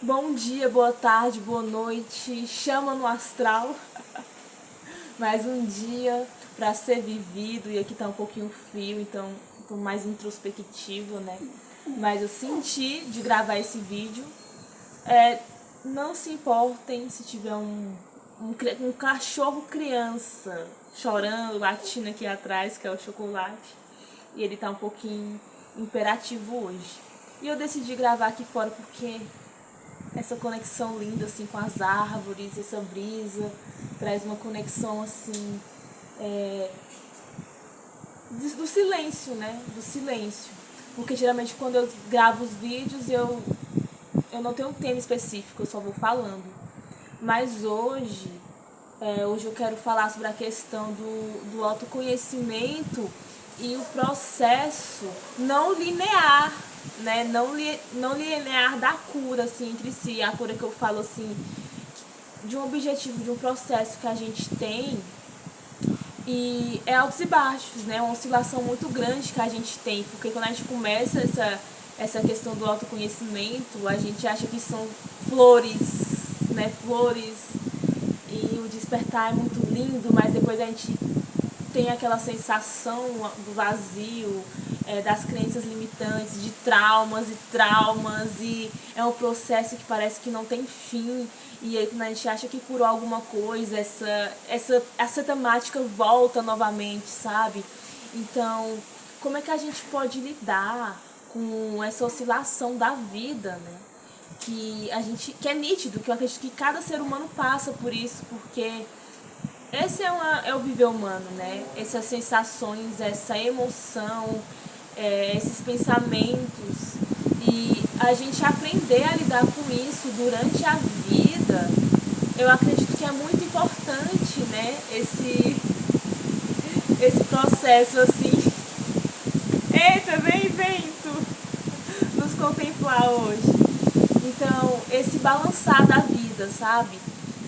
Bom dia, boa tarde, boa noite, chama no astral. Mais um dia para ser vivido, e aqui tá um pouquinho frio, então tô mais introspectivo, né? Mas eu senti de gravar esse vídeo. Não se importem se tiver um cachorro criança chorando, latindo aqui atrás, que é o Chocolate, e ele tá um pouquinho imperativo hoje. E eu decidi gravar aqui fora porque essa conexão linda assim com as árvores, essa brisa traz uma conexão assim do silêncio, né? Do silêncio. Porque geralmente quando eu gravo os vídeos eu não tenho um tema específico, eu só vou falando. Mas hoje eu quero falar sobre a questão do autoconhecimento e o processo não linear, né? Não linear da cura, assim, entre si. A cura que eu falo, assim, de um objetivo, de um processo que a gente tem. E é altos e baixos, né? Uma oscilação muito grande que a gente tem. Porque quando a gente começa essa questão do autoconhecimento, a gente acha que são flores, né? Flores. E o despertar é muito lindo, mas depois a gente tem aquela sensação do vazio, das crenças limitantes, de traumas e é um processo que parece que não tem fim. E aí quando a gente acha que curou alguma coisa, essa temática volta novamente, sabe? Então, como é que a gente pode lidar com essa oscilação da vida, né? Que é nítido, que eu acredito que cada ser humano passa por isso, porque esse é o viver humano, né? Essas sensações, essa emoção, esses pensamentos. E a gente aprender a lidar com isso durante a vida, eu acredito que é muito importante, né? Esse processo, assim. Eita, vem vento nos contemplar hoje. Então, esse balançar da vida, sabe?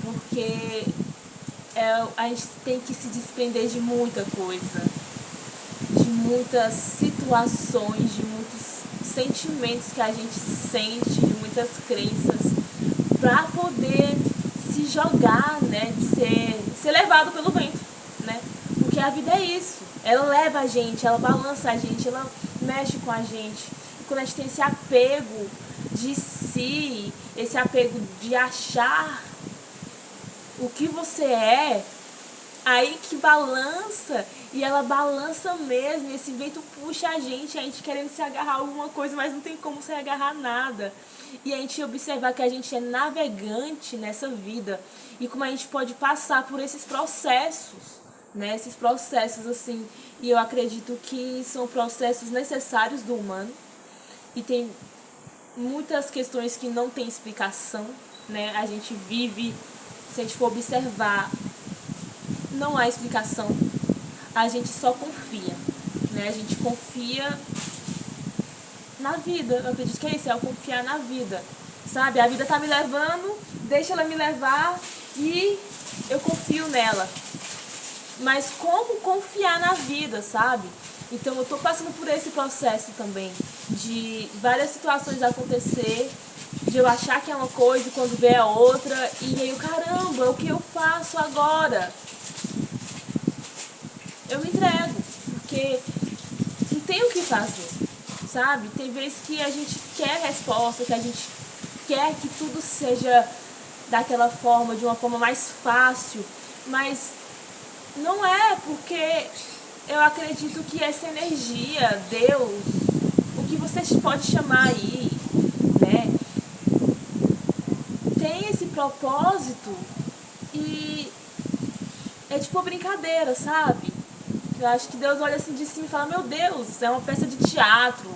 Porque a gente tem que se desprender de muita coisa, de muitas situações, de muitos sentimentos que a gente sente, de muitas crenças, para poder se jogar, né, de ser levado pelo vento, né? Porque a vida é isso, ela leva a gente, ela balança a gente, ela mexe com a gente. E quando a gente tem esse apego de si, esse apego de achar o que você é, aí que balança, e ela balança mesmo, e esse vento puxa a gente querendo se agarrar a alguma coisa, mas não tem como se agarrar a nada. E a gente observar que a gente é navegante nessa vida, e como a gente pode passar por esses processos, né? Esses processos assim, e eu acredito que são processos necessários do humano, e tem muitas questões que não tem explicação, né? A gente vive, se a gente for observar, não há explicação, a gente só confia, né? A gente confia na vida, eu acredito que é isso, é o confiar na vida, sabe? A vida tá me levando, deixa ela me levar e eu confio nela. Mas como confiar na vida, sabe? Então eu tô passando por esse processo também, de várias situações acontecer, de eu achar que é uma coisa e quando vê é outra, e aí eu, caramba, o que eu faço agora? Eu me entrego, porque não tem o que fazer, sabe? Tem vezes que a gente quer resposta, que a gente quer que tudo seja daquela forma, de uma forma mais fácil, mas não é, porque eu acredito que essa energia, Deus, o que você pode chamar aí, né, tem esse propósito e é tipo uma brincadeira, sabe? Eu acho que Deus olha assim de cima e fala, meu Deus, é uma peça de teatro.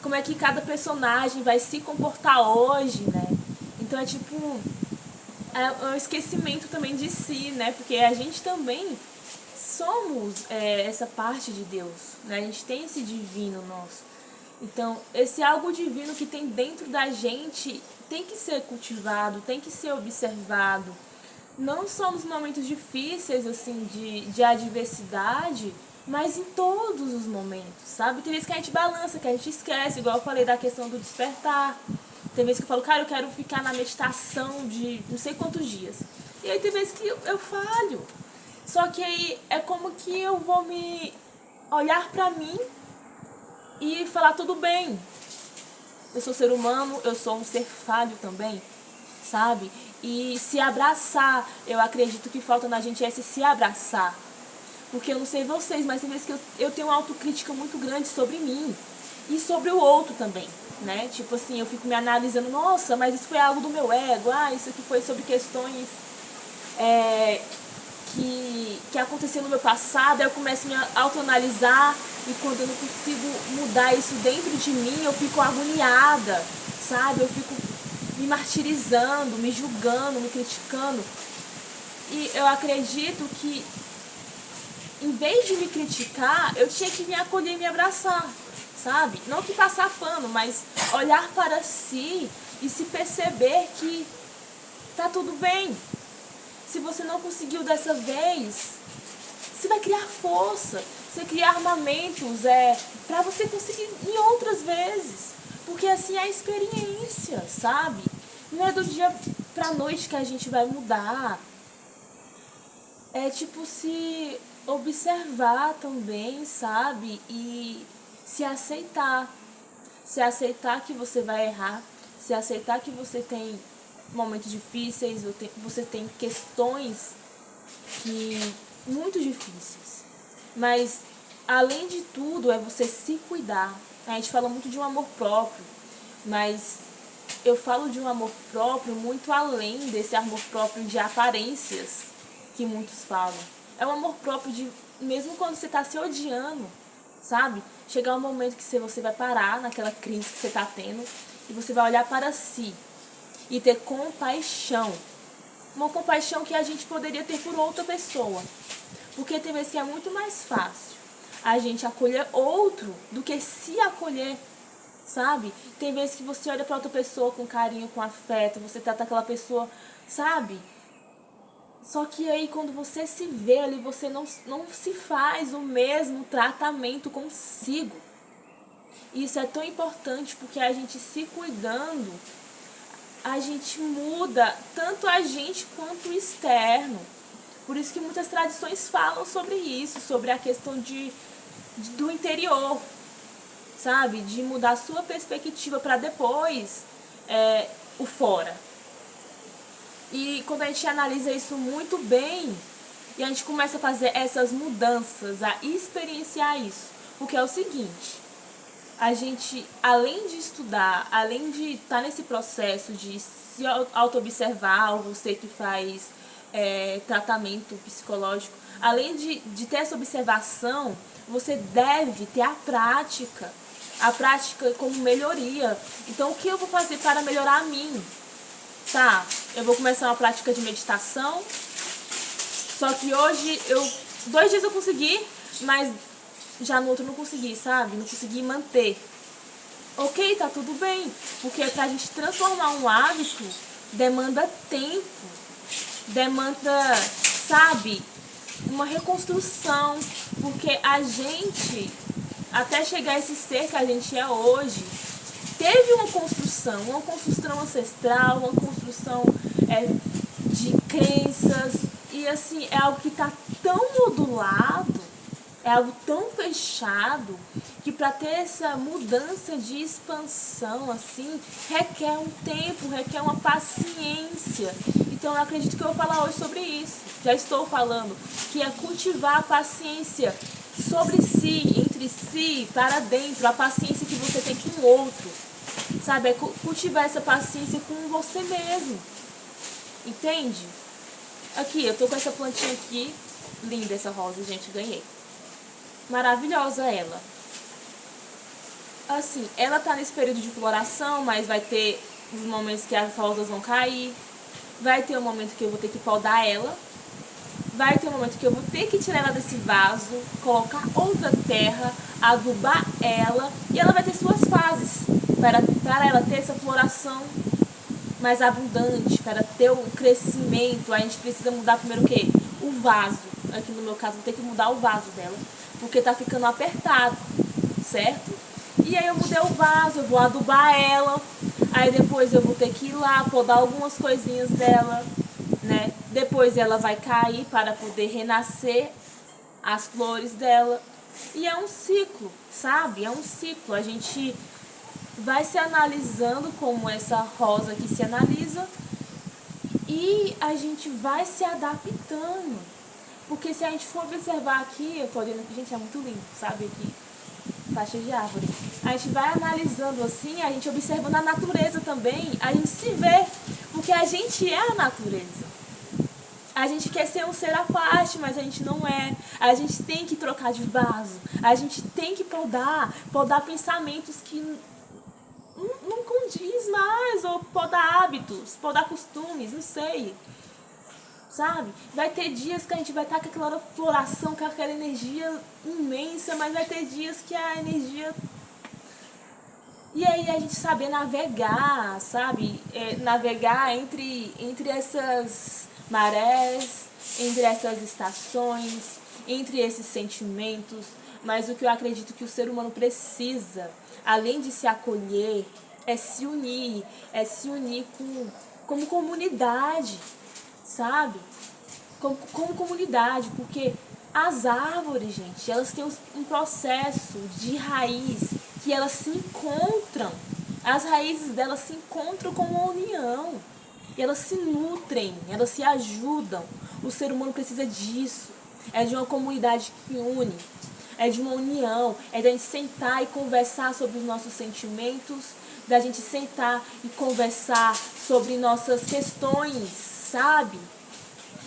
Como é que cada personagem vai se comportar hoje, né? Então é tipo, é um esquecimento também de si, né? Porque a gente também somos essa parte de Deus, né? A gente tem esse divino nosso. Então, esse algo divino que tem dentro da gente tem que ser cultivado, tem que ser observado. Não só nos momentos difíceis, assim, de adversidade, mas em todos os momentos, sabe? Tem vezes que a gente balança, que a gente esquece, igual eu falei da questão do despertar. Tem vezes que eu falo, cara, eu quero ficar na meditação de não sei quantos dias. E aí tem vezes que eu falho. Só que aí é como que eu vou me olhar pra mim e falar, tudo bem. Eu sou ser humano, eu sou um ser falho também, sabe? E se abraçar, eu acredito que falta na gente é esse se abraçar. Porque eu não sei vocês, mas tem vezes que eu tenho uma autocrítica muito grande sobre mim. E sobre o outro também, né? Tipo assim, eu fico me analisando, nossa, mas isso foi algo do meu ego. Ah, isso aqui foi sobre questões que aconteceu no meu passado. Aí eu começo a me autoanalisar e quando eu não consigo mudar isso dentro de mim, eu fico agoniada, sabe? Eu fico me martirizando, me julgando, me criticando. E eu acredito que em vez de me criticar, eu tinha que me acolher e me abraçar, sabe? Não que passar pano, mas olhar para si e se perceber que tá tudo bem. Se você não conseguiu dessa vez, você vai criar força, você cria armamentos para você conseguir em outras vezes. Porque assim é a experiência, sabe? Não é do dia pra noite que a gente vai mudar. É tipo se observar também, sabe? E se aceitar. Se aceitar que você vai errar, se aceitar que você tem momentos difíceis, você tem questões muito difíceis. Mas, além de tudo, é você se cuidar. A gente fala muito de um amor próprio, mas eu falo de um amor próprio muito além desse amor próprio de aparências que muitos falam. É um amor próprio de, mesmo quando você está se odiando, sabe? Chegar um momento que você vai parar naquela crise que você está tendo e você vai olhar para si e ter compaixão. Uma compaixão que a gente poderia ter por outra pessoa. Porque tem vezes que é muito mais fácil a gente acolher outro do que se acolher, sabe? Tem vezes que você olha para outra pessoa com carinho, com afeto, você trata aquela pessoa, sabe? Só que aí quando você se vê ali, você não se faz o mesmo tratamento consigo. Isso é tão importante porque a gente se cuidando, a gente muda tanto a gente quanto o externo. Por isso que muitas tradições falam sobre isso, sobre a questão do interior, sabe? De mudar a sua perspectiva para depois o fora. E quando a gente analisa isso muito bem, e a gente começa a fazer essas mudanças, a experienciar isso, porque é o seguinte, a gente, além de estudar, além de estar nesse processo de se auto-observar, você que faz tratamento psicológico, além de ter essa observação, você deve ter a prática como melhoria. Então, o que eu vou fazer para melhorar a mim? Tá, eu vou começar uma prática de meditação, só que hoje 2 dias eu consegui, mas já no outro não consegui, sabe? Não consegui manter. Ok, tá tudo bem, porque pra gente transformar um hábito, demanda tempo, demanda, sabe, uma reconstrução, porque a gente, até chegar a esse ser que a gente é hoje, teve uma construção ancestral, uma construção de crenças, e assim, é algo que está tão modulado, é algo tão fechado, que para ter essa mudança de expansão, assim, requer um tempo, requer uma paciência. Então eu acredito que eu vou falar hoje sobre isso, já estou falando, que é cultivar a paciência sobre si, entre si, para dentro, a paciência que você tem com o outro, sabe? É cultivar essa paciência com você mesmo, entende? Aqui, eu tô com essa plantinha aqui, linda essa rosa, gente, ganhei. Maravilhosa ela. Assim, ela tá nesse período de floração, mas vai ter os momentos que as rosas vão cair, vai ter um momento que eu vou ter que podar ela, vai ter um momento que eu vou ter que tirar ela desse vaso, colocar outra terra, adubar ela, e ela vai ter suas fases, para ela ter essa floração mais abundante, para ter o crescimento. A gente precisa mudar primeiro o quê? O vaso. Aqui no meu caso, vou ter que mudar o vaso dela, porque tá ficando apertado, certo? E aí eu mudei o vaso, eu vou adubar ela. Aí depois eu vou ter que ir lá podar algumas coisinhas dela, né? Depois ela vai cair para poder renascer as flores dela. E é um ciclo, sabe? É um ciclo. A gente vai se analisando como essa rosa que se analisa e a gente vai se adaptando. Porque se a gente for observar aqui, eu tô olhando aqui, gente, é muito lindo, sabe? Aqui tá cheio de árvore. A gente vai analisando assim, a gente observando a natureza também, a gente se vê, porque a gente é a natureza. A gente quer ser um ser à parte, mas a gente não é. A gente tem que trocar de vaso. A gente tem que podar pensamentos que não condiz mais, ou podar hábitos, podar costumes, não sei. Sabe? Vai ter dias que a gente vai estar com aquela floração, com aquela energia imensa, mas vai ter dias que a energia... E aí a gente saber navegar, sabe? Navegar entre essas marés, entre essas estações, entre esses sentimentos. Mas o que eu acredito que o ser humano precisa, além de se acolher, é se unir como comunidade, sabe? Como comunidade, porque as árvores, gente, elas têm um processo de raiz que elas se encontram. As raízes delas se encontram com uma união. E elas se nutrem, elas se ajudam. O ser humano precisa disso. É de uma comunidade que une. É de uma união. É da gente sentar e conversar sobre os nossos sentimentos. Da gente sentar e conversar sobre nossas questões, sabe?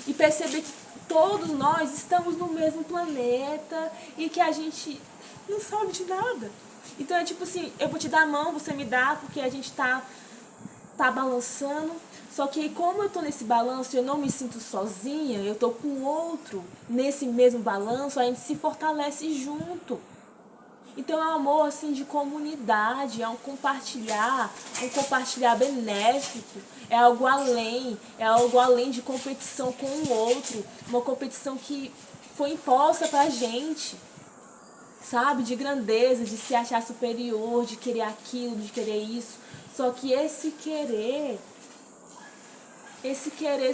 E perceber que todos nós estamos no mesmo planeta e que a gente não sabe de nada. Então é tipo assim, eu vou te dar a mão, você me dá, porque a gente tá balançando. Só que como eu tô nesse balanço, eu não me sinto sozinha, eu tô com outro nesse mesmo balanço, a gente se fortalece junto. Então é um amor assim de comunidade, é um compartilhar benéfico, é algo além de competição com o outro, uma competição que foi imposta pra gente, sabe? De grandeza, de se achar superior, de querer aquilo, de querer isso. Só que esse querer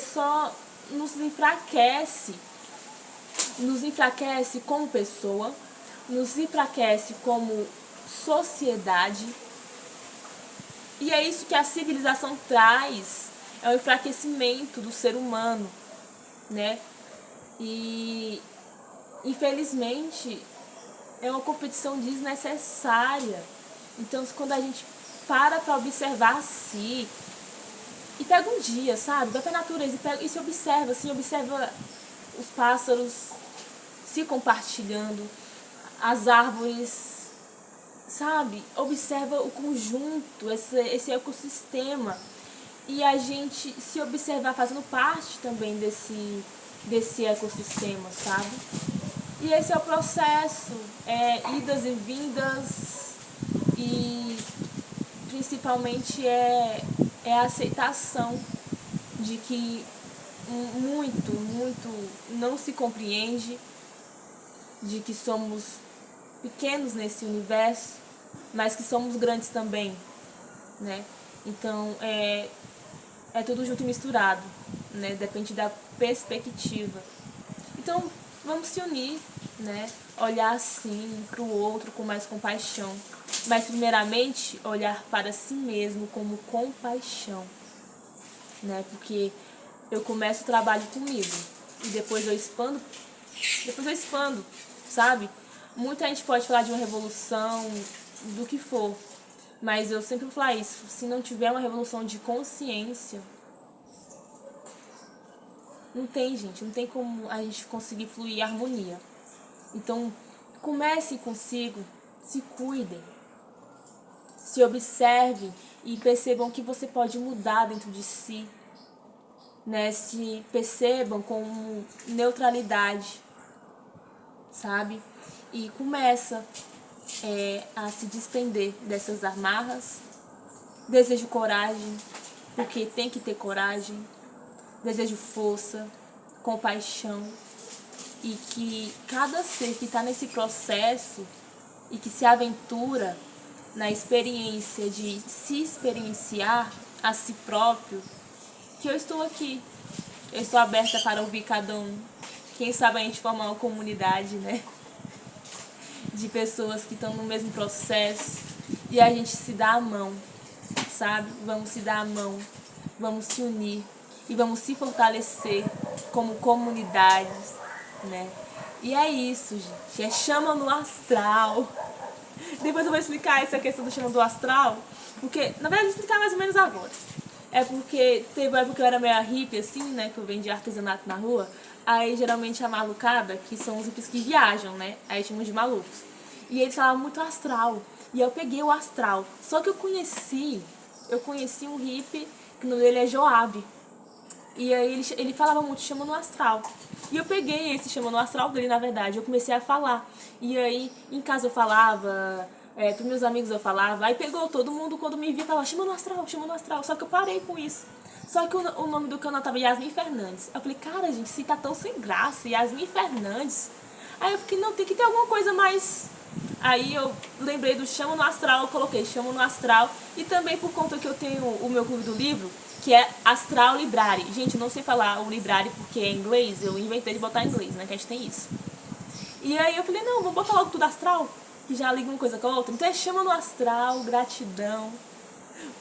só nos enfraquece como pessoa, nos enfraquece como sociedade. E é isso que a civilização traz, é o enfraquecimento do ser humano, né? E infelizmente é uma competição desnecessária. Então quando a gente para observar si e pega um dia, sabe? Vai pra natureza e se observa, assim, observa os pássaros se compartilhando, as árvores, sabe? Observa o conjunto, esse ecossistema. E a gente se observar fazendo parte também desse ecossistema, sabe? E esse é o processo, idas e vindas, e principalmente é a aceitação de que muito não se compreende, de que somos pequenos nesse universo, mas que somos grandes também, né? Então é tudo junto e misturado, né? Depende da perspectiva. Então vamos se unir, né? Olhar assim para o outro com mais compaixão, mas primeiramente olhar para si mesmo como compaixão, né? Porque eu começo o trabalho comigo e depois eu expando, sabe? Muita gente pode falar de uma revolução, do que for, mas eu sempre vou falar isso, se não tiver uma revolução de consciência, não tem, gente, não tem como a gente conseguir fluir harmonia. Então, comece consigo, se cuidem, se observem e percebam que você pode mudar dentro de si, né? Se percebam com neutralidade, sabe? E começa a se despender dessas amarras. Desejo coragem, porque tem que ter coragem. Desejo força, compaixão, e que cada ser que está nesse processo e que se aventura na experiência de se experienciar a si próprio, que eu estou aqui. Eu estou aberta para ouvir cada um. Quem sabe a gente formar uma comunidade, né? De pessoas que estão no mesmo processo e a gente se dá a mão, sabe? Vamos se dar a mão, vamos se unir e vamos se fortalecer como comunidade, né? E é isso, gente. É chama no astral. Depois eu vou explicar essa questão do chama do astral, porque, na verdade, eu vou explicar mais ou menos agora. É porque teve uma época que eu era meio hippie, assim, né? Que eu vendia artesanato na rua. Aí, geralmente, a malucada, que são os hippies que viajam, né? Aí chamam de malucos. E eles falavam muito astral. E eu peguei o astral. Só que eu conheci um hippie, que o nome dele é Joab. E aí ele falava muito chama no astral. E eu peguei esse chama no astral dele, na verdade. Eu comecei a falar. E aí, em casa eu falava, pros meus amigos eu falava. Aí pegou todo mundo, quando me via, falava chama no astral, chama no astral. Só que eu parei com isso. Só que o nome do canal tava Yasmin Fernandes. Eu falei, cara, gente, se tá tão sem graça, Yasmin Fernandes. Aí eu fiquei, não, tem que ter alguma coisa mais. Aí eu lembrei do chama no astral, eu coloquei chama no astral. E também por conta que eu tenho o meu clube do livro, que é Astral Library. Gente, eu não sei falar o Library porque é em inglês, eu inventei de botar em inglês, né, que a gente tem isso. E aí eu falei, não, vamos botar logo tudo astral, que já liga uma coisa com a outra. Então é chama no astral, gratidão.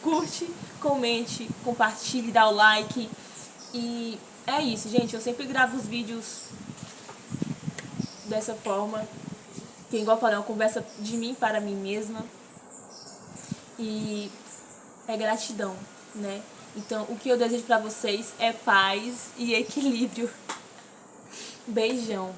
Curte, comente, compartilhe, dá o like. E é isso, gente, eu sempre gravo os vídeos dessa forma, que igual eu falei, é uma conversa de mim para mim mesma. E é gratidão, né? Então, o que eu desejo pra vocês é paz e equilíbrio. Beijão.